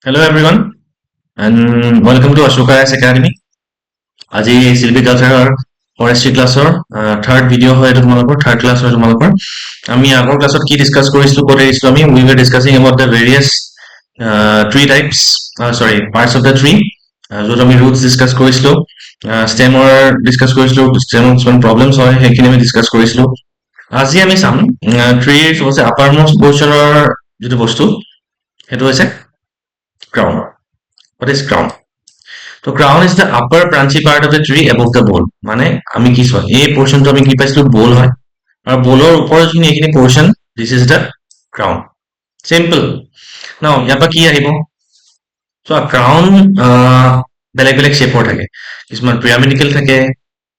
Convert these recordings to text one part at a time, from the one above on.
Hello everyone and welcome to Ashoka S Academy. আজি চিলভিকালচাৰৰ forestry ক্লাছৰ third video' হয় এইটো তোমালোকৰ থাৰ্ড ক্লাছ হয় তোমালোকৰ আমি আগৰ ক্লাছত কি ডিছকাছ কৰিছিলোঁ ক'ত এৰিছিলোঁ আমি we were discussing about the various tree types sorry parts of the tree য'ত আমি ৰুটছ ডিছকাছ কৰিছিলোঁ ষ্টেমৰ ডিছকাছ কৰিছিলোঁ ষ্টেমৰ কিছুমান প্ৰব্লেমছ হয় সেইখিনি আমি ডিছকাছ কৰিছিলোঁ আজি আমি চাম ট্ৰীৰ চবতছে আপাৰ মোষ্ট পৰ্চনৰ যিটো বস্তু সেইটো হৈছে crown what is crown so crown is the upper branchy part of the tree above the bole মানে আমি কি চোৱা এই পোৰশনটো আমি কি পাইছিলো বোল হয় আৰ বোলৰ ওপৰৰ যিখিনি এইখিনি portion this is the crown simple now ইয়াৰ পৰা কি আহিব so a crown বেলেগ বেলেগ শেপৰ থাকে কিছুমান pyramidal থাকে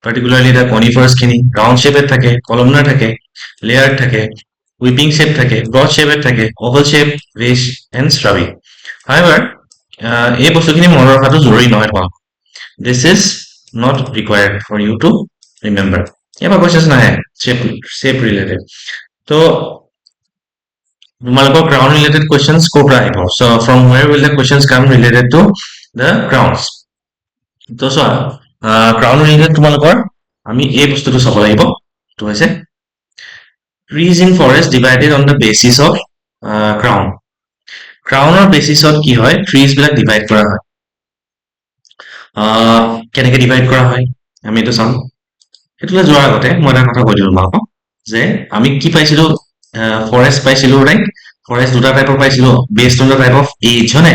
particularly the conifers খিনি round shape থাকে columnar থাকে layered থাকে whipping shape থাকে broad shape থাকে oval shape vase and strawberry however এই বস্তুখিনি মনত ৰখাটো জৰুৰী নহয় তোমালোক this is not required for you to remember year questions নাহে shape related so তোমালোকৰ crown related questions ক'ৰ পৰা আহিব so from where will the questions come related to the crowns তো চোৱা crown related তোমালোকৰ আমি এই বস্তুটো চাব লাগিব তো হৈছে trees in forest divided on the basis of crown ক্ৰাউনৰ বেচিছত কি হয় ট্ৰিজ বিলাক ডিভাইড কৰা হয় কেনেকৈ ডিভাইড কৰা হয় আমি এইটো চাম এইটোলৈ যোৱাৰ আগতে মই এটা কথা কৈ দিলোঁ তোমালোকক যে আমি কি পাইছিলোঁ ফৰেষ্ট পাইছিলোঁ ৰাইট ফৰেষ্ট দুটা টাইপৰ পাইছিলোঁ based on the type of age হয়নে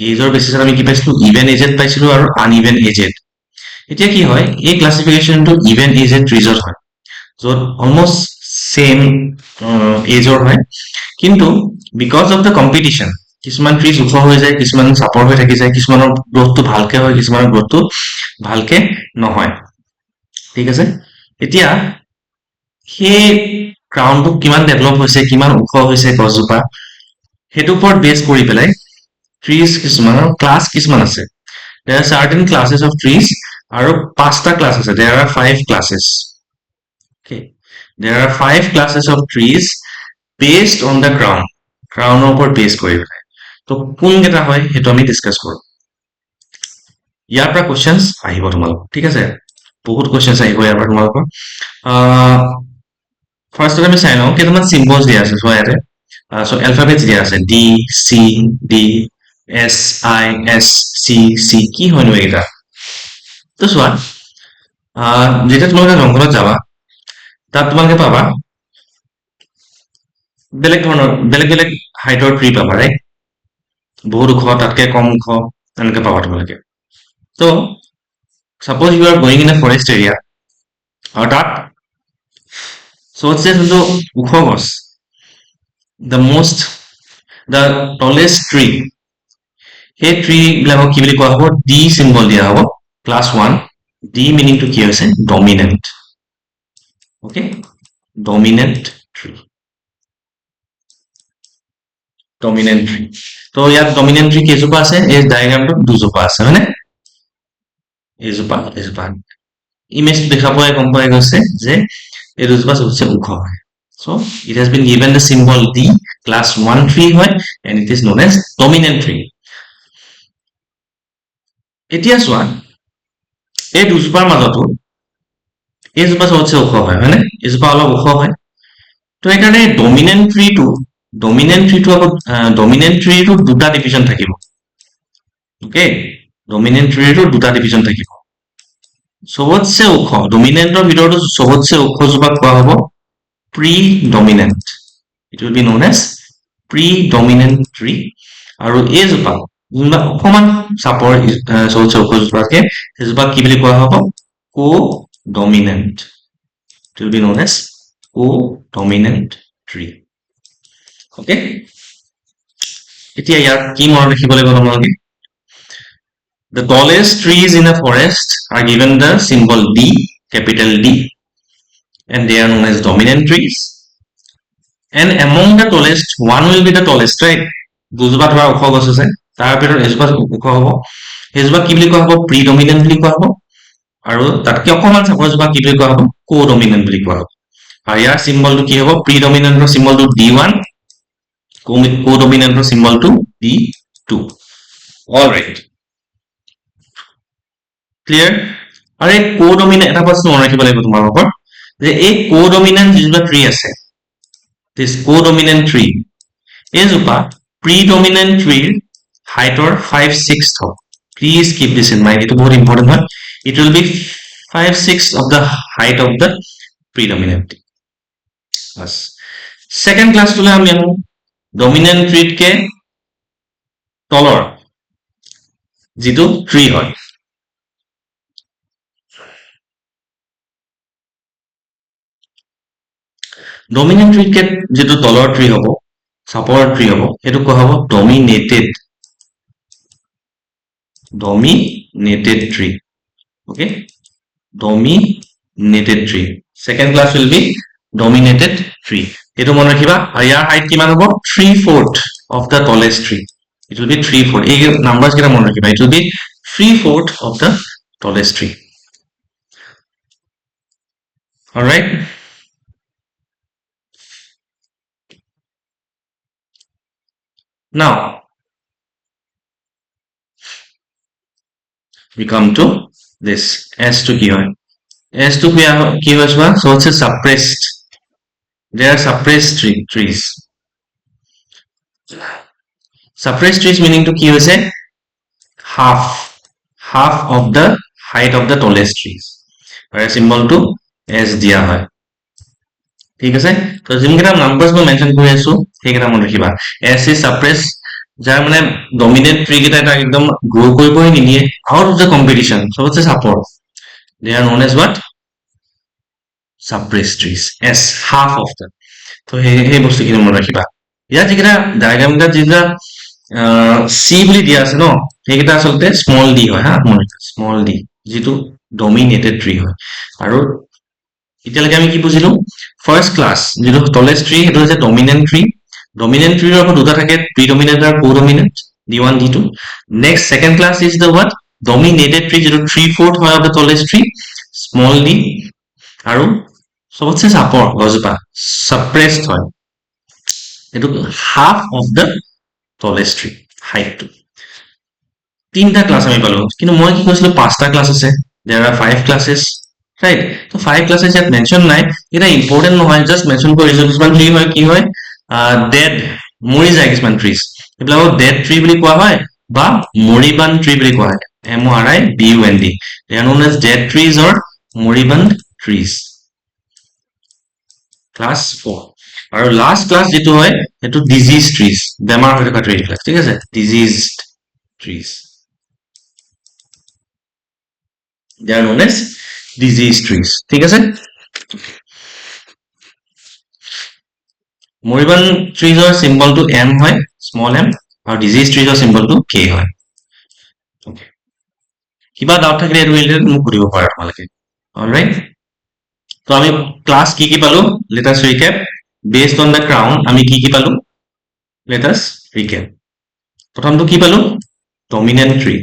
এজৰ বেচিছত আমি কি পাইছিলোঁ ইভেন এজেড পাইছিলোঁ আৰু আনইভেন এজেড এতিয়া কি হয় এই ক্লাছিফিকেশ্যনটো ইভেন এজেড ট্ৰিজত হয় য'ত অলমষ্ট সেম এজৰ হয় কিন্তু বিকজ অফ দ্য কম্পিটিশ্যন কিছুমান ট্ৰিজ ওখ হৈ যায় কিছুমান চাপৰ হৈ থাকি যায় কিছুমানৰ গ্ৰোথটো ভালকে হয় কিছুমানৰ গ্ৰোথটো ভালকে নহয় ঠিক আছে এতিয়া সেই ক্ৰাউনটো কিমান ডেভেলপ হৈছে কিমান ওখ হৈছে গছজোপা সেইটো ওপৰত বেছ কৰি পেলাই ট্ৰিজ কিছুমানৰ ক্লাছ কিছুমান আছে there are certain classes of trees আৰু পাঁচটা ক্লাছ আছে there are 5 classes okay there are 5 classes of trees based on the crown crown ওপৰত বেছ কৰি পেলাই তো কোন কেইটা হয় সেইটো আমি ডিসকাস কৰো ইয়াৰ পৰা কোৱেশ্চনছ আহিব তোমালোক ঠিক আছে বহুত কোৱেশ্চনছ আহিব ইয়াৰ পৰা তোমালোকৰ ফাৰ্স্ট আমি চাই লওঁ কেইটামান সিম্বলছ দিয়া আছে চোৱা ইয়াতে সো এলফাবেটছ দিয়া আছে ডি সি ডি এস আই এস সি সি কি হয়নো এটা তো চোৱা যেতিয়া তোমালোকে জংঘলত যাবা তাত তোমালোকে পাবা বেলেগ ধৰণৰ বেলেগ বেলেগ হাইটৰ ট্ৰী পাবা ৰাইট বহুত ওখ তাতকে কম ওখ এনেকৈ পাবা তোমালোকে তো suppose you are going in a forest area আৰু তাত চবতছে যোনটো ওখ গছ the tallest tree সেই ট্ৰী বিলাকক কি বুলি কোৱা হ'ব ডি চিম্বল দিয়া হ'ব ক্লাছ 1 ডি মিনিংটো কি হৈছে dominant okay dominant tree dominant tree তো ইয়াত ডমিনেন্ট ট্ৰী কেইজোপা আছে এই ডায়াগ্ৰামটোত দুজোপা আছে হয়নে এইজোপা ইমেজটো দেখা পোৱাই গম পাই গৈছে যে এই দুজোপা চবতছে ওখ হয় so it has been given the symbol D class 1 tree হয় and it is known as dominant tree এতিয়া চোৱা এই দুজোপাৰ মাজতো এইজোপা চবতছে ওখ হয় হয়নে এইজোপা অলপ ওখ হয় তো এইকাৰণে ডমিনেন্ট ট্ৰীটো দুটা ডিভিজন থাকিব ওকে ডমিনেন্ট ট্ৰীটো দুটা ডিভিজন থাকিব সবতছে ওখ ডমিনেন্টৰ ভিতৰতো সবতছে ওখ জোপা কোৱা হ'ব predominant it will be known as predominant tree আৰু এই জোপা যোনবা অকমান চাপৰ সবতছে ওখ জোপাকে সেইজোপা কি বুলি কোৱা হ'ব co-dominant it will be known as co-dominant tree okay এতিয়া ইয়াত কি মনত ৰাখিব লাগিব তোমালোকে The tallest trees in a forest are given the symbol D, capital D, and they are known as dominant trees. And among the tallest, one will be the tallest, right? দুজোপা ধৰা ওখ গছ আছে তাৰ ভিতৰত এজোপা ওখ হ'ব সেইজোপা কি বুলি কোৱা হ'ব প্ৰিডমিনেন্ট বুলি কোৱা হ'ব আৰু তাতকে অকণমান চাপৰজোপা কি বুলি কোৱা হ'ব কোডমিনেন্ট বুলি কোৱা হ'ব আৰু ইয়াৰ চিম্বলটো কি হ'ব প্ৰিডমিনেন্টৰ চিম্বলটো D1 কোডমিনেন্টৰ চিম্বলটো D2 2. All right. Clear? আৰু এই কোডমিনেণ্ট এটা বস্তু মনত ৰাখিব লাগিব তোমালোকৰ যে এই কোডমিনেণ্ট যিজোপা ট্ৰী আছে this codominant tree এইজোপা predominant tree হাইটৰ 5/6 হ'ব please keep this in mind এইটো বহুত ইম্পৰ্টেণ্ট হয় it will be 5/6 of the height of the predominant tree bas second class তোলে আমি আহো dominant tree কে তলৰ যিটো tree হয় dominant tree কে যেটো তলৰ tree হ'ব support tree হ'ব এটো কোৱা হ'ব dominated tree okay dominated tree second class will be dominated tree এটো মনে ৰাখিবা আৰু ইয়াৰ height কিমান হ'ব 3/4 of the tallest tree it will be 3/4 এই numbers কেটা মনে ৰাখিবা it will be 3/4 of the tallest tree all right now we come to this S2 কি হয় S2 কি হয় so it's suppressed there are suppressed trees suppressed trees meaning to কি হৈছে half of the height of the tallest trees আৰু symbol to S দিয়া হয় ঠিক আছে তো যিমকেইটা নাম্বাৰস মই মেনশন কৰি আছো সেইকেইটা মনত ৰাখিবা S is suppressed যাৰ মানে dominant tree কেইটা এটা একদম গ্ৰো কৰিবই নিদিয়ে out of the competition so it's a support they are known as what suppressed trees S half of them তো সেই বস্তুখিনি মনত ৰাখিবা ইয়াত যিকেইটা ডায়াগ্ৰাম কেইটা যিকেইটা C বুলি দিয়া আছে ন সেইকেইটা আচলতে স্মল d হয় হা স্মল d যিটো dominated tree হয় আৰু এতিয়ালৈকে আমি কি বুজিলো ফাৰ্স্ট ক্লাস যেটো tallest tree হেতু হৈছে dominant tree ৰ আকৌ দুটা থাকে predominant আৰু codominant d1 d2 next second class is the what dominated tree যেটো 3/4 হয় of the tallest tree small d আৰু সবতছে চাপৰ গছজোপা suppressed হয় এটো half of the tallest tree height to তিনটা ক্লাস আমি পালো কিন্তু মই কি কৈছিলো পাঁচটা ক্লাস আছে there are 5 classes right so 5 classes ইয়াত মেনশন নাই এটা ইম্পৰ্টেন্ট নহয় জাস্ট মেনশন কৰিছো কিছুমান ট্ৰি হয় কি হয় dead মৰি যায় কিছুমান ট্ৰিজ এবিলাক dead tree বুলি কোৱা হয় বা মৰিবান tree বুলি কোৱা হয় MORIBUND they are known as dead trees or moribund trees class 4 আৰু last class যেটো হয় এটো diseased trees বেমাৰ হৈ থকা ট্ৰি ক্লাস ঠিক আছে diseased trees they are known as diseased trees ঠিক আছে moribund trees or symbol to M হয় small m আৰু diseased trees or symbol to K হয় okay কিবা ডাউট থাকিলে এটো ৰিলেটেড মোক কৰিব পাৰা তোমালোকে অলৰাইট তো আমি ক্লাস কি পালো let us recap based on the crown আমি কি পালো let us recap প্ৰথমটো কি পালো dominant tree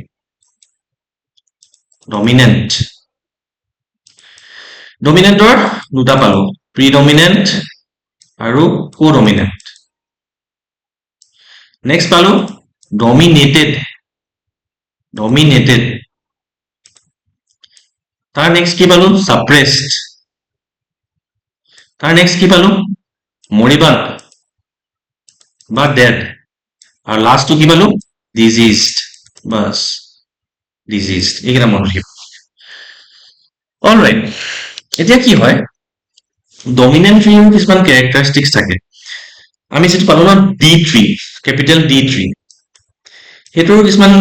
dominantor দুটা পালো predominant আৰু codominant next পালো dominated তাৰ next কি পালো suppressed তাৰ next কি পালো moribund বা dead আৰু last to কি পালো diseased বাস diseased এইকেইটা মনত ৰাখিব অলৰাইট এতিয়া কি হয় dominant tree কিছুমান characteristics থাকে আমি যেটো পালো না D3 capital D3 হেতুৰ কিছুমান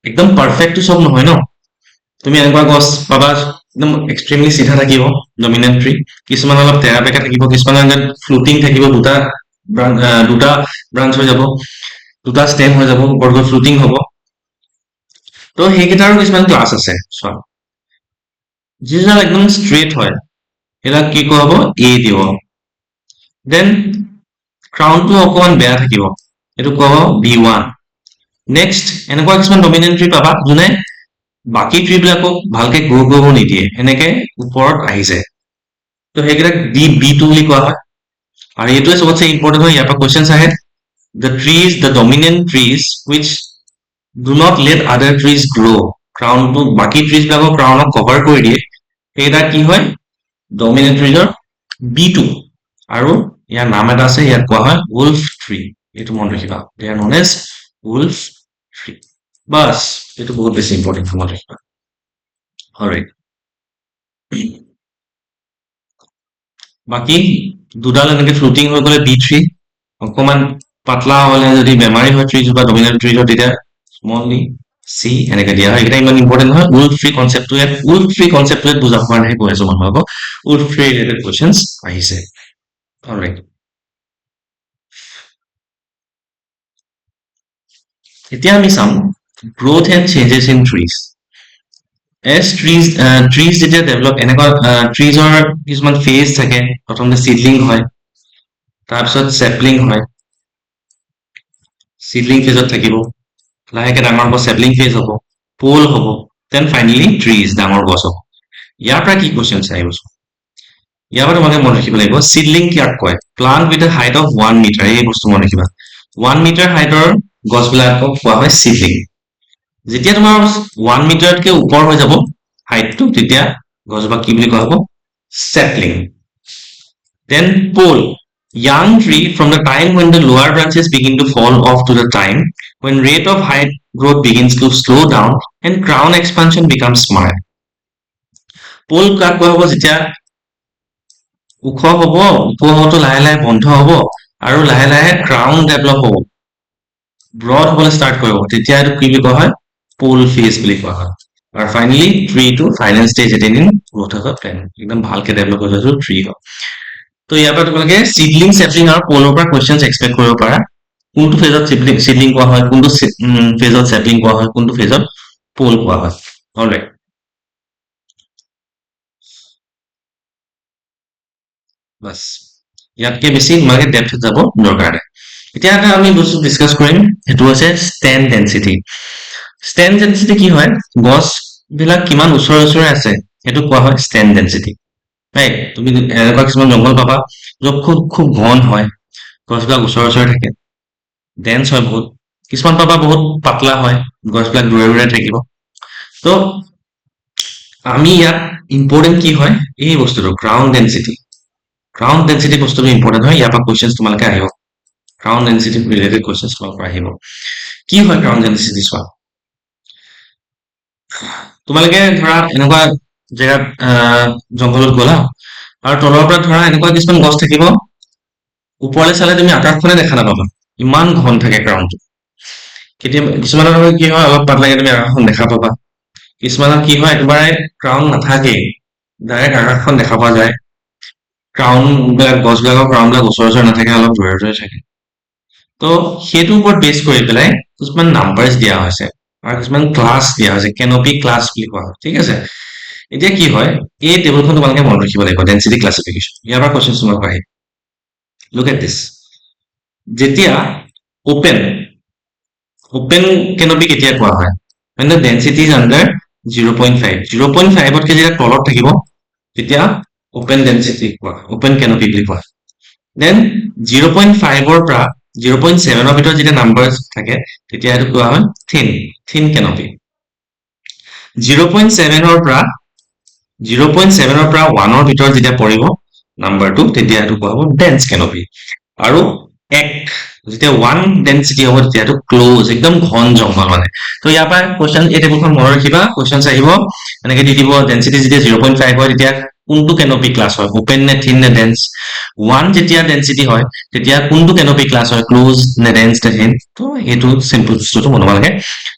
একদম পাৰফেক্ট সব নহয় ন তুমি এনেকুৱা গছ পাবা একদম এক্সট্ৰিমলি সিধা থাকিব dominant tree কিছুমান অলপ তেৰা বেকা থাকিব কিছুমান ফ্লোটিং থাকিব দুটা ব্ৰাঞ্চ হৈ যাব দুটা স্টেম হৈ যাব বৰ্গ ফ্লোটিং হ'ব তো হেকিটাৰ কিছুমান ক্লাস আছে সব যিজন একদম স্ট্রেট হয় এলা কি কব A দিব দেন ক্রাউন টু অকমান বেয়া থাকিব এটো কব B1 নেক্সট এনেকুৱা কিছুমান dominant tree পাবা যোনে বাকি ট্ৰি বিলাকক ভালকে গ্ৰো কৰিব নিদিয়ে এনেকে ওপৰত আহি যায় তো হেকিটা B2 বুলি কোৱা হয় আৰু এটোৱে সবতছে ইম্পৰ্টেন্ট হয় ইয়াৰ পৰা কোৱেশ্চনছ আহে the dominant trees which do not let other trees grow. Crown to বাকি trees বিলাকক crown cover কৰি দিয়ে সেইটা কি হয় dominant tree B2 আৰু ইয়াৰ নাম এটা আছে ইয়াত কোৱা হয় wolf tree এইটো মন ৰাখিবা they are known as wolf tree বাস এইটো বহুত বেছি ইম্পৰ্টেন্ট মন ৰাখিবা alright বাকি দুডাল এনেকে ফ্লোটিং হৈ গলে B3 অকমান পাতলা হলে যদি বেমাৰী হয় ট্ৰিজ বা ডমিনেন্ট ট্ৰিজ তেতিয়া স্মললি সি এনেকে দিয়া হয় এটা ইমান ইম্পৰ্টেন্ট নহয় wolf tree কনসেপ্টটো ইয়াত wolf tree কনসেপ্টটো বুজা হোৱা নাই কৈ আছো মানুহ আকৌ wolf tree related questions আহিছে alright এতিয়া আমি চাম growth and changes in trees as trees যেতিয়া develop এনেকুৱা treesৰ কিছুমান phase থাকে প্ৰথমতে seedling হয় তাৰপিছত sapling হয় seedling phase থাকিব লাহেকে ডাঙৰ হ'ব sapling phase হ'ব pole হ'ব then finally trees ডাঙৰ গছ হ'ব ইয়াৰ পৰা কি কোৱেশ্চন আহিব ইয়াৰ পৰা তোমাকে মন ৰাখিব লাগিব seedling কিয়াক কয় plant with a height of 1 meter এই বস্তু মন ৰাখিবা 1 meter হাইটৰ গছবিলাকক কোৱা হয় seedling যেতিয়া তোমাৰ 1 মিটাৰতকে ওপৰ হৈ যাব হাইটটো তেতিয়া গছবা কি বুলি কোৱা হ'ব sapling then pole young tree from the time when the lower branches begin to fall off to the time when rate of height growth begins to slow down and crown expansion becomes small pole কাক কোৱা হ'ব যেতিয়া ওখ হ'ব ওখ হওঁতো লাহে লাহে বন্ধ হ'ব আৰু লাহে লাহে ক্ৰাউন ডেভেলপ হ'ব ব্ৰড হ'বলৈ ষ্টাৰ্ট কৰিব তেতিয়া এইটো কি বুলি কোৱা হয় পোল ফেজ বুলি কোৱা হয় আৰু finally tree to final stage attaining growth of plane একদম ভালকে ডেভেলপ হৈ যোৱাটো ট্ৰী হয় তো ইয়াৰ পৰা তোমালোকে চিডলিং চেপলিং আৰু পোলৰ পৰা কুৱেশ্যনছ এক্সপেক্ট কৰিব পাৰা কোনটো ফেজত চিডলিং কোৱা হয় কোনটো ফেজত চেপলিং কোৱা হয় কোনটো ফেজত পোল কোৱা হয় অলৰাইট বাস ইয়াতকে বেছি তোমালোকে ডেপথত যাব দৰকাৰ নাই এতিয়া এটা আমি বস্তু ডিসকাস কৰিম সেইটো আছে ষ্টেন ডেনসিটি ষ্টেন ডেনসিটি কি হয় গছ বিলাক কিমান ওচৰে ওচৰে আছে সেইটো কোৱা হয় ষ্টেন ডেনসিটি ৰাইট তুমি এনেকুৱা কিছুমান জংগল পাবা য'ত খুব খুব ঘন হয় গছবিলাক ওচৰে ওচৰে থাকে ডেন্স হয় বহুত কিছুমান পাবা বহুত পাতলা হয় গছবিলাক দূৰে দূৰে থাকিব তো আমি ইয়াত ইম্পৰ্টেণ্ট কি হয় এই বস্তুটো গ্ৰাউণ্ড ডেনসিটি বস্তুটো ইম্পৰ্টেণ্ট হয় ইয়াৰ পৰা কুৱেশ্যনছ তোমালোকে আহিব ground density related questions তোমালোকৰ আহিব কি হয় ground density চোৱা তোমালোকে ধৰা এনেকুৱা জেগাত জংঘলত গলা আৰু তলৰ পৰা ধৰা এনেকুৱা কিছুমান গছ থাকিব ওপৰলৈ চালে তুমি আকাশখনে দেখা নাপাবা ইমান ঘন থাকে গ্ৰাউণ্ডটো কেতিয়াবা কিছুমানৰ কি হয় অলপ পাতলাকে তুমি আকাশখন দেখা পাবা কিছুমানৰ কি হয় একেবাৰে গ্ৰাউণ্ড নাথাকেই ডাইৰেক্ট আকাশখন দেখা পোৱা যায় ক্ৰাউন বিলাক গছবিলাকৰ ক্ৰাউন বিলাক ওচৰে ওচৰে নাথাকে অলপ দূৰে দূৰে থাকে তো সেইটোৰ ওপৰত বেছ কৰি পেলাই কিছুমান নাম্বাৰছ দিয়া হৈছে আৰু কিছুমান ক্লাছ দিয়া হৈছে কেনপি ক্লাছ বুলি কোৱা হয় ঠিক আছে এতিয়া কি হয় এই টেবুলখন তোমালোকে মনত ৰাখিব লাগিব ডেনসিটি ক্লাছিফিকেশ্যন ইয়াৰ পৰা কুৱেশ্যন তোমালোকৰ আহে লুক এট দিছ যেতিয়া ওপেন কেনপি কেতিয়া কোৱা হয় when the density is under 0.5 0.5তকৈ যেতিয়া তলত থাকিব তেতিয়া ওপেন ডেনসিটি কোৱা ওপেন কেনপি বুলি কোৱা দেন 0.5ৰ পৰা 0.7ৰ ভিতৰত যেতিয়া নাম্বাৰছ থাকে তেতিয়া এইটো কোৱা হয় থিন কেনপি 0.7ৰ পৰা 1ৰ ভিতৰত যেতিয়া পৰিব নাম্বাৰটো তেতিয়া এইটো কোৱা হ'ব ডেন্স কেনপি আৰু যেতিয়া 1 ডেন্সিটি হ'ব তেতিয়া এইটো ক্লোজ একদম ঘন জংগল মানে তো ইয়াৰ পৰা কুৱেশ্যন এই টেবুলখন মনত ৰাখিবা কুৱেশ্যনছ আহিব এনেকে দি দিব ডেন্সিটি যেতিয়া 0.5 হয় তেতিয়া কোনটো কেনপি ক্লাছ হয় ওপেন নে থিন নে ডেন্স 1 যেতিয়া ডেন্সিটি হয় তেতিয়া কোনটো কেনপি ক্লাছ হয় ক্লোজ নে ডেন্স নে থিন তো এইটো সিম্পল বস্তুটো তোমালোকে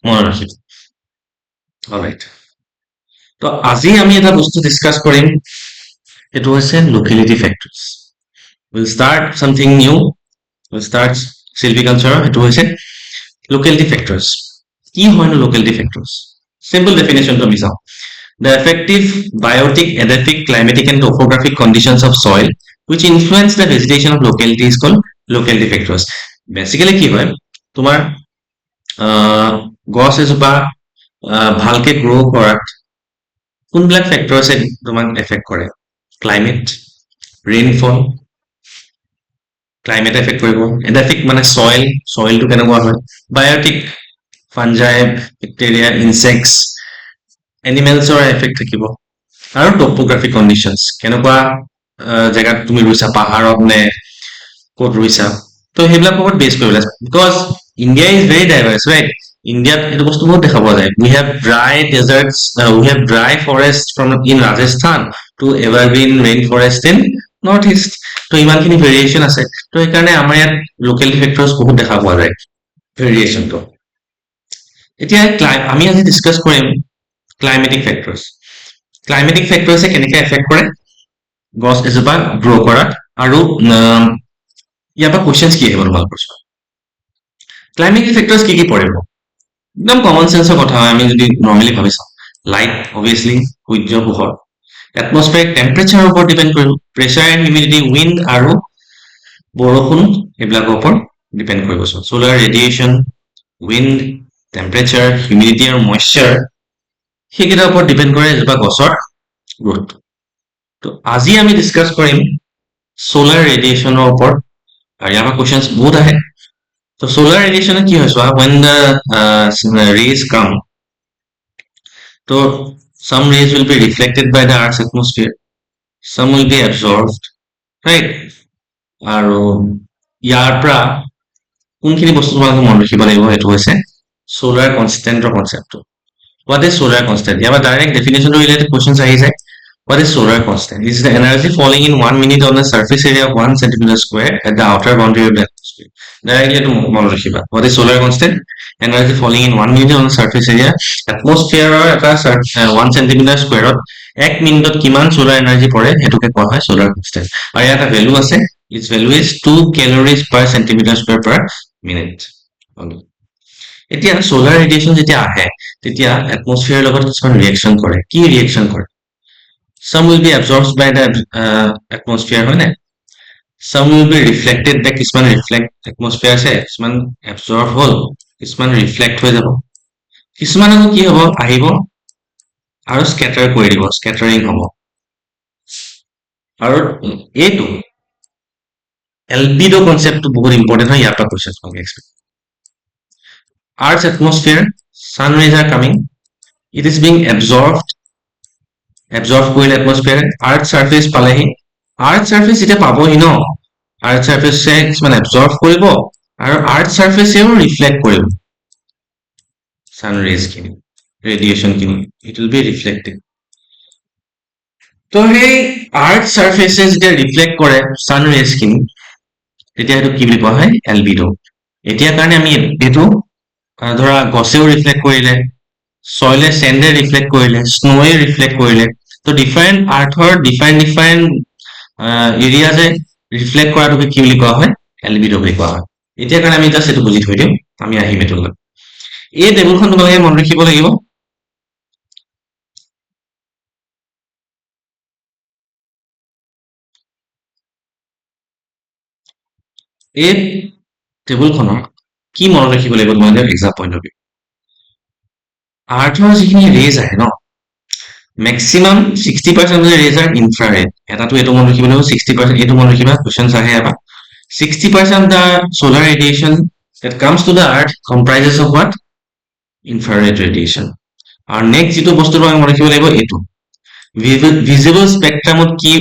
মনত ৰাখিব অলৰাইট তো আজি আমি এটা বস্তু ডিসকাস কৰিম সেইটো হৈছে locality factors will start something new will start silviculture সেইটো হৈছে লোকেলিটি ফেক্টৰছ কি হয়নো লোকেলিটি ফেক্টৰছ সিম্পল ডেফিনেশনটো আমি চাওঁ the effective biotic edaphic climatic and topographic conditions of soil which influence the vegetation of locality is called locality factors basically কি হয় তোমাৰ গছ এজোপা ভালকে গ্ৰো কৰাত কোনবিলাক ফেক্টৰছে তোমাক এফেক্ট কৰে ক্লাইমেট ৰেইনফল ক্লাইমেট এফেক্ট কৰিব এডাফিক মানে সয়েলটো কেনেকুৱা হয় বায়োটিক ফাঞ্জাই, বেক্টেৰিয়া, ইনচেক্টছ, এনিমেলছৰ এফেক্ট থাকিব আৰু টপোগ্ৰাফিক কণ্ডিশ্যনছ কেনেকুৱা জেগাত তুমি ৰুইছা পাহাৰত নে ক'ত ৰুইছা তো সেইবিলাক ওপৰত বেছ কৰিব লাগে because India is very diverse right ইণ্ডিয়াত এইটো বস্তু বহুত দেখা পোৱা যায় we have dry deserts we have dry forest from in Rajasthan to evergreen rain forest in north east তো ইমানখিনি ভেৰিয়েশ্যন আছে তো সেইকাৰণে আমাৰ ইয়াত লোকেল ফেক্টৰ্ছ বহুত দেখা পোৱা যায় ভেৰিয়েশ্যনটো এতিয়া আমি আজি ডিছকাছ কৰিম ক্লাইমেটিক ফেক্টৰ্ছ ক্লাইমেটিক ফেক্টৰ্ছে কেনেকৈ এফেক্ট কৰে গছ এজোপা গ্ৰ' কৰাত আৰু ইয়াৰ পৰা কুৱেশ্যনছ কি আহিব তোমালোকৰ ক্লাইমেটিক ফেক্টৰ্ছ কি পৰিব একদম কমন চেন্সৰ কথা হয় আমি যদি নৰ্মেলি ভাবি চাওঁ লাইট অবভিয়াছলি সূৰ্য পোহৰ এটমস্ফেৰিক টেম্পাৰেচাৰৰ ওপৰত ডিপেণ্ড কৰিব প্ৰেছাৰ এণ্ড হিউমিডিটি উইণ্ড আৰু বৰষুণ এইবিলাকৰ ওপৰত ডিপেণ্ড কৰিব চ'লাৰ ৰেডিয়েশ্যন উইণ্ড টেম্পাৰেচাৰ হিউমিডিটি আৰু মইশ্চাৰ সেইকেইটাৰ ওপৰত ডিপেণ্ড কৰে এজোপা গছৰ গ্ৰোথ তো আজি আমি ডিছকাছ কৰিম সোলাৰ ৰেডিয়েশ্যনৰ ওপৰত আৰু ইয়াৰ পৰা কুৱেশ্যনছ বহুত আহে তো সোলাৰ ৰেডিয়েশ্যনে কি হয় চোৱা when the rays come so some rays will be reflected by the earth's atmosphere some will be absorbed right আৰু ইয়াৰ পৰা কোনখিনি বস্তু তোমালোকে মনত ৰাখিব লাগিব এইটো হৈছে সোলাৰ কনষ্টেণ্টৰ কনচেপ্টটো what is solar constant ইয়াৰ পৰা ডাইৰেক্ট ডেফিনেশ্যনটো ৰিলেটেড কুৱেশ্যনছ আহি যায় What is solar constant? It is the energy falling in 1 minute on the surface area of 1 centimeter square at the outer boundary of the atmosphere. Directly to মনত ৰাখিবা. What is solar constant? Energy falling in 1 minute on the surface area. Atmosphere এটা 1 centimeter square ত 1 মিনিটত কিমান solar energy পৰে হেতুকে কোৱা হয় solar constant. আৰু এটা ভ্যালু আছে. Its value is 2 calories per centimeter square per minute. এতিয়া solar radiation যেতিয়া আহে তেতিয়া atmosphere লগত কিছুমান ৰিএকচন কৰে. কি ৰিএকচন কৰে? Some will be absorbed by the atmosphere হয় নে some will be reflected by কিছুমান reflect atmosphere আছে কিছুমান absorb হ'ল কিছুমান reflect হৈ যাব কিছুমান আকৌ কি হ'ব আহিব আৰু scatter কৰি দিব scattering হ'ব আৰু এইটো albedo concept বহুত important হয় ইয়াৰ পৰা questions পাব expect Earth's atmosphere sun rays are coming it is being absorbed কৰিলে atmosphere earth surface পালেহি earth surface এটা পাবহি ন earth surface কিছুমান absorb কৰিব আৰু earth surface এও reflect কৰিব sun rays খিনি radiation খিনি it will be reflected তো সেই earth surface যেতিয়া reflect কৰে sun rays খিনি তেতিয়া এইটো কি বুলি কোৱা হয় albedo এতিয়া কাৰণে আমি এইটো ধৰা গছেও reflect কৰিলে soil sand reflect কৰিলে snow reflect কৰিলে তো ডিফাৰেন্ট আৰ্থৰ ডিফাৰেন্ট এৰিয়াজ ৰিফ্লেক্ট কৰাটোকে কি বুলি কোৱা হয় এলবিডো বুলি কোৱা হয় এতিয়া কাৰণে আমি জাস্ট এইটো বুজি থৈ দিম আমি আহিম এইটোলৈ এই টেবুলখন তোমালোকে মনত ৰাখিব লাগিব এই টেবুলখনৰ কি মনত ৰাখিব লাগিব তোমালোকে এক্সাম পইণ্ট অফ ভিউ আৰ্থৰ যিখিনি ৰেজ আহে ন maximum 60% of the rays are infrared এটাটো এটো মন ৰাখিব লাগিব 60% এটো মন ৰাখিবা কোৱেশ্চনছ আহে আবা 60% the solar radiation that comes to the earth comprises of what infrared radiation আৰু নেক্সট যেটো বস্তুটো আমি মন ৰাখিব লাগিব এটো visible spectrum of কি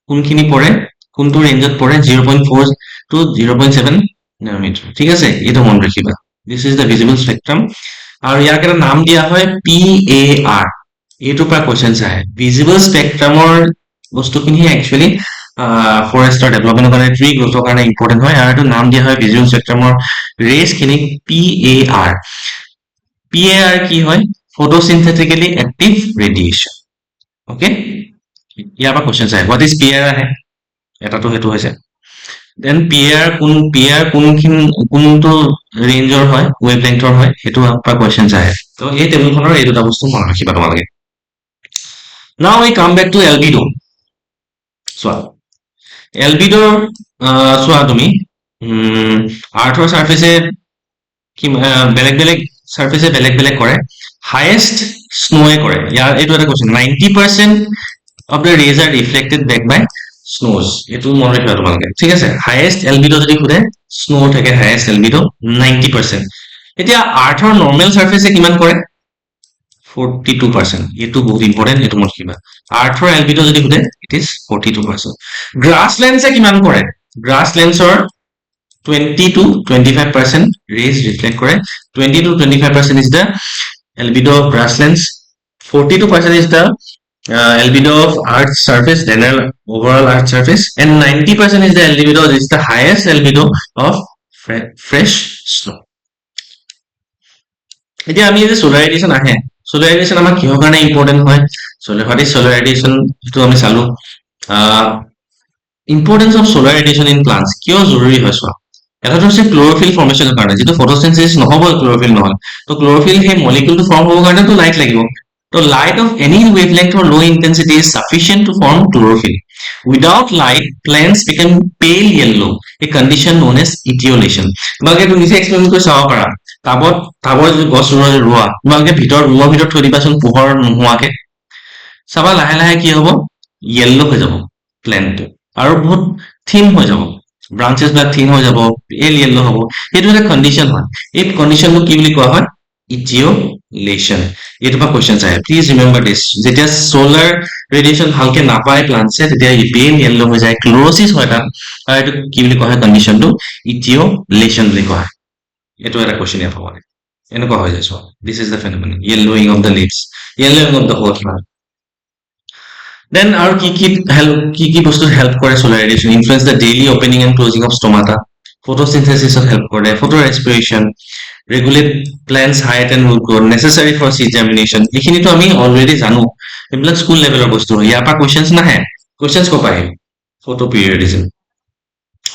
কোনখিনি পৰে কোনটো ৰেঞ্জত পৰে 0.4 to 0.7 nanometer ঠিক আছে এটো মন ৰাখিবা this is the visible spectrum আৰু ইয়াক এটা নাম দিয়া হয় PAR এইটো পৰা কোৱেশ্চনছ আহে ভিজিবল স্পেক্ট্ৰামৰ বস্তুখিনি একচুয়ালি ফৰেষ্টৰ ডেভেলপমেন্টৰ কাৰণে ট্ৰি গ্ৰোথৰ কাৰণে ইম্পৰ্টেন্ট হয় আৰু এইটো নাম দিয়া হয় ভিজুৱেল স্পেক্ট্ৰামৰ ৰেজ খিনি PAR কি হয় ফটোসিনথেটিক্যালি অ্যাক্টিভ ৰেডিয়েশন ওকে ইয়াৰ পৰা কোৱেশ্চনছ আহে হোৱাট ইজ PAR আহে এটাটো হেতু হৈছে দেন PAR কোনটো ৰেঞ্জৰ হয় ওয়েভলেংথৰ হয় হেতু পৰা কোৱেশ্চনছ আহে তো এই টেবুলখনৰ এই দুটা বস্তু মনত ৰাখিবা তোমালোকে Now we come back to albedo. So, albedo, so তুমি আৰ্থৰ সাৰফেসে কি বেলেগ সাৰফেসে বেলেগ কৰে highest snow কৰে ইয়াৰ এইটো এটা question 90% of the rays are reflected back by snows এইটো মনত ৰাখিবা তোমালোকে ঠিক আছে highest albedo যদি খুদে snow থাকে highest albedo 90% এতিয়া আৰ্থৰ নৰ্মেল সাৰফেসে কিমান কৰে 42%. এটো বহুত ইম্পৰ্টেন্ট, এটো মত কিবা আৰ্থৰ এলবিডো যদি খুদে ইট ইজ 42%. গ্ৰাছল্যান্ডসে কিমান কৰে গ্ৰাছল্যান্ডসৰ 20 to 25% rays reflect করে 20 to 25% is the albedo of grasslands 42% is the albedo of earth's surface general overall earth surface and 90% is the albedo is the highest albedo of fresh snow. এতিয়া আমি যে solar radiation আহে solar radiation আমার কিহৰ কাৰণে important হয় solar ৰেডিয়েশন তো আমি চালু importance of solar radiation in plants কিয় জৰুৰী হয় চোৱা এটাটো হৈছে ক্লোৰোফিল ফৰ্মেশনৰ কাৰণে যেটো ফটোসিনথেসিস নহব ক্লোৰোফিল নহয় তো ক্লোৰোফিল হে মলিকিউলটো ফৰ্ম হ'ব কাৰণে তো লাইট লাগিব তো light of any wavelength or low intensity is sufficient to form chlorophyll without light plants become pale yellow a condition known as etiolation তোমালোকে তো নিজে এক্সপ্লেইন কৰি চাব পাৰা টাবৰ যে গছ ৰোৱা তোমালোকে ভিতৰত থৈ দিবাচোন পোহৰ নোহোৱাকে চাবা লাহে লাহে কি হ'ব yellow হৈ যাব প্ল্যান্টটো আৰু বহুত থিন হৈ যাব branches বিলাক থিন হৈ যাব pale yellow হ'ব এটো এটা কন্ডিশন হয় এই কন্ডিশনটো কি বুলি কোৱা হয় etiolation এটো পা কোশ্চেন আহে প্লিজ ৰিমেম্বাৰ দিস যেতিয়া সোলার রেডিয়েশন ভালকে নাপায় প্লান্টসে তেতিয়া pale yellow হৈ যায় ক্লোরোসিস হয় তাত আৰু এটো কি বুলি কোৱা হয় কন্ডিশনটো etiolation বুলি কোৱা হয় এটো এটা কোশ্চেন ইয়াত হ'ব এনেকুৱা হৈ যায় so this is the phenomenon yellowing of the leaves yellowing of the whole plant. Then our key বস্তু help করে solar radiation influence the daily opening and closing of stomata photosynthesis help করে photo respiration regulate plants height and root growth necessary for seed germination এখিনি তো আমি already জানো এবিলাক school লেভেলৰ বস্তু ইয়াৰ পৰা কোশ্চেনস নাহে কোশ্চেনস ক পায় photoperiodism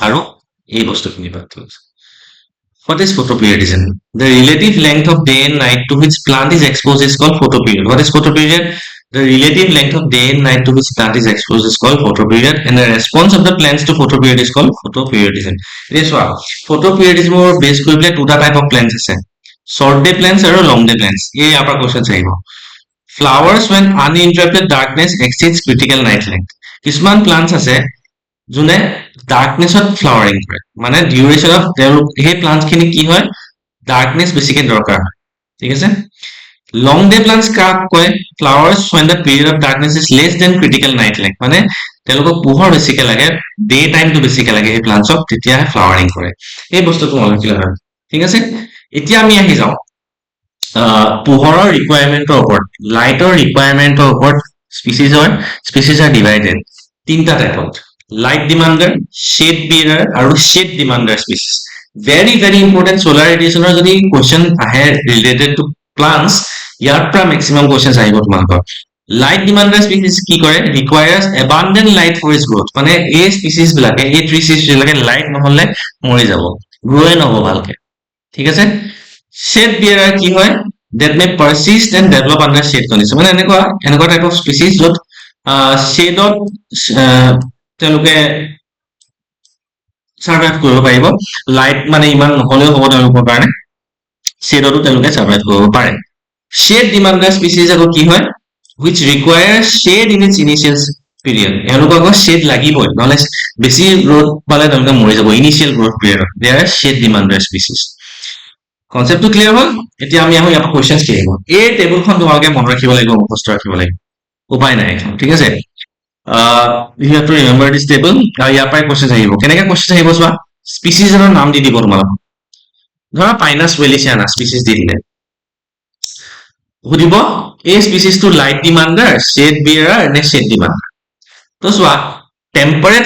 আৰু এই বস্তুখিনি পাত What is photoperiodism? The relative length of day and night to which plant is exposed is called photoperiod. What is photoperiod? The relative length of day and night to which plant is exposed is called photoperiod, and the response of the plants to photoperiod is called photoperiodism. This one, photoperiodism or base equivalent two type of plants ase. Short day plants or long day plants. Ye apna question chahiye. Flowers when uninterrupted darkness exceeds critical night length. Kisman plants ase june darkness of flowering কৰে মানে duration of হে plants খিনি কি হয় darkness বেছিকে দৰকাৰ হয় ঠিক আছে long day plants কাক কয় flowers when the period of darkness is less than critical night length মানে তেওঁলোকক পোহৰ বেছিকে লাগে day time টো বেছিকে লাগে হে plants অক তেতিয়া flowering কৰে এই বস্তুটো মনত ৰাখিলে হয় ঠিক আছে এতিয়া আমি আহি যাও পোহৰৰ ৰিকোয়াৰমেন্টৰ ওপৰত লাইটৰ ৰিকোয়াৰমেন্টৰ ওপৰত species are divided তিনটা টাইপত light demander shade bearer আৰু shade demander species very important solar radiation or jodi question ahe related to plants ইয়াৰ পৰা maximum questions আহিব তোমালোকৰ light demander species কি কৰে requires abundant light for its growth মানে এই species বিলাকে এই tree species বিলাকে light নহলে মৰি যাব grow নহব ভালকে ঠিক আছে shade bearer কি হয় that may persist and develop under shade condition মানে এনেকুৱা type of species যত shade তেওঁলোকে সাৰ্ভাইভ কৰিব পাৰিব লাইট মানে ইমান নহলেও হ'ব তেওঁলোকৰ কাৰণে শেডটো তেওঁলোকে সাৰ্ভাইভ কৰিব পাৰে শেড ডিমান্ডাৰ স্পিচিজ আকৌ কি হয় which requires shade in its initial period তেওঁলোকক শেড লাগিবই নহলে বেছি ৰ'দ পালে তেওঁলোকে মৰি যাব initial growth period they are shade demanding species কনসেপ্টটো ক্লিয়াৰ হ'ল এতিয়া আমি ইয়াৰ কোশ্চেনস কি আহিব এই টেবুলখন তোমালোকে মনত ৰাখিব লাগিব মুখস্থ ৰাখিব লাগিব উপায় নাই ঠিক আছে you have to remember this table ইয়াৰ পৰা কোশ্চেন আহিব কেনেকৈ কোশ্চেন আহিব চোৱা স্পিচিজ এৰ নাম দি দিব তোমালোক ধৰা পাইনাছ ৱেলিচিয়ানা স্পিচিজ দি দিলে সুধিব এই স্পিচিজটো লাইট ডিমান্ডাৰ শেড বিয়াৰাৰ নে শেড ডিমান্ডাৰ তো চোৱা টেম্পাৰেট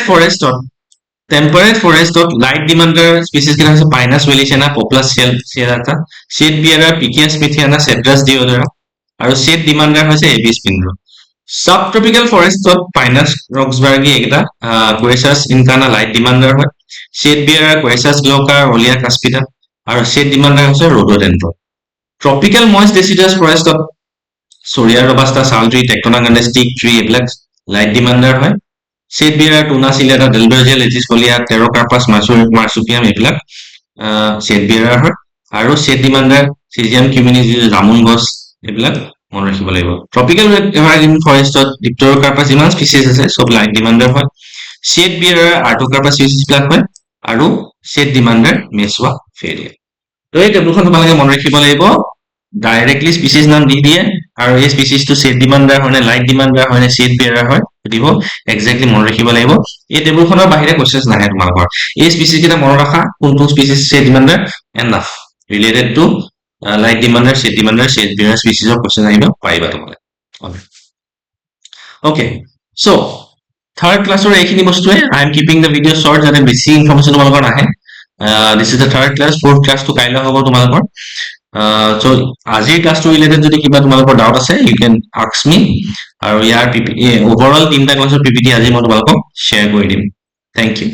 ফৰেষ্টত লাইট ডিমান্ডাৰ স্পিচিজ কিটা আছে পাইনাছ ৱেলিচিয়ানা পপুলাছ সিয়েৰাটা শেড বিয়াৰাৰ পিকিয়া স্মিথিয়ানা সেড্ৰাছ ডিঅডৰা আৰু শেড ডিমান্ডাৰ হৈছে এবিছ পিন্ড্ৰ Subtropical forest of Pinus roxburghi ekta Quercus incana light demander hoy shade bearer Quercus glauca Olea cuspida aru shade demander hoise rhododendron tropical moist deciduous forest of Soria robusta sal tree Tectona stick tree eblak light demander hoy shade bearer Tuna ciliata Delbergia letiscolia Pterocarpus marsupium eblak shade bearer hoy aru shade demander Syzygium cuminis ramun gos eblak মন ৰাখিব লাগিব ট্ৰপিক্যাল evergreen ফৰেষ্টত ডিপ্টেৰোকাৰ্পাছ ইমান স্পিচিজ আছে সব light ডিমান্ডাৰ হয় shed বিয়াৰাৰ আৰ্টোকাৰ্পাছ স্পিচিজ বিলাক হয় আৰু শেড ডিমান্ডাৰ মেছুয়া ফেৰিয়া তো এই টেবুলখন তোমালোকে মনত ৰাখিব লাগিব ডাইৰেক্টলি স্পিচিছ নাম দি দিয়ে আৰু এই স্পিচিছটো ছেট ডিমাণ্ডাৰ হয় নে লাইট ডিমাণ্ডাৰ হয় নে ছেট বেয়াৰাৰ হয় সুধিব একজেক্টলি মনত ৰাখিব লাগিব এই টেবুলখনৰ বাহিৰে কোৱেশ্চনছ নাহে তোমালোকৰ এই স্পিচিছ কেইটা মনত ৰাখা কোনটো species shade demander enough related to light demander shade bearer স্পিচিছৰ কোৱেশ্চন আহিব পাৰিবা তোমালোকে okay so third class or এইখিনি বস্তুৱে I am keeping the video short যাতে বেছি ইনফৰমেশ্যন তোমালোকৰ নাহে this is the third class fourth class to কাইলৈ হ'ব তোমালোকৰ so আজিৰ ক্লাছটো ৰিলেটেড যদি কিবা তোমালোকৰ ডাউট আছে you can ask me আৰু ইয়াৰ overall তিনটা ক্লাছৰ PPT আজি মই তোমালোকক শ্বেয়াৰ কৰি দিম thank you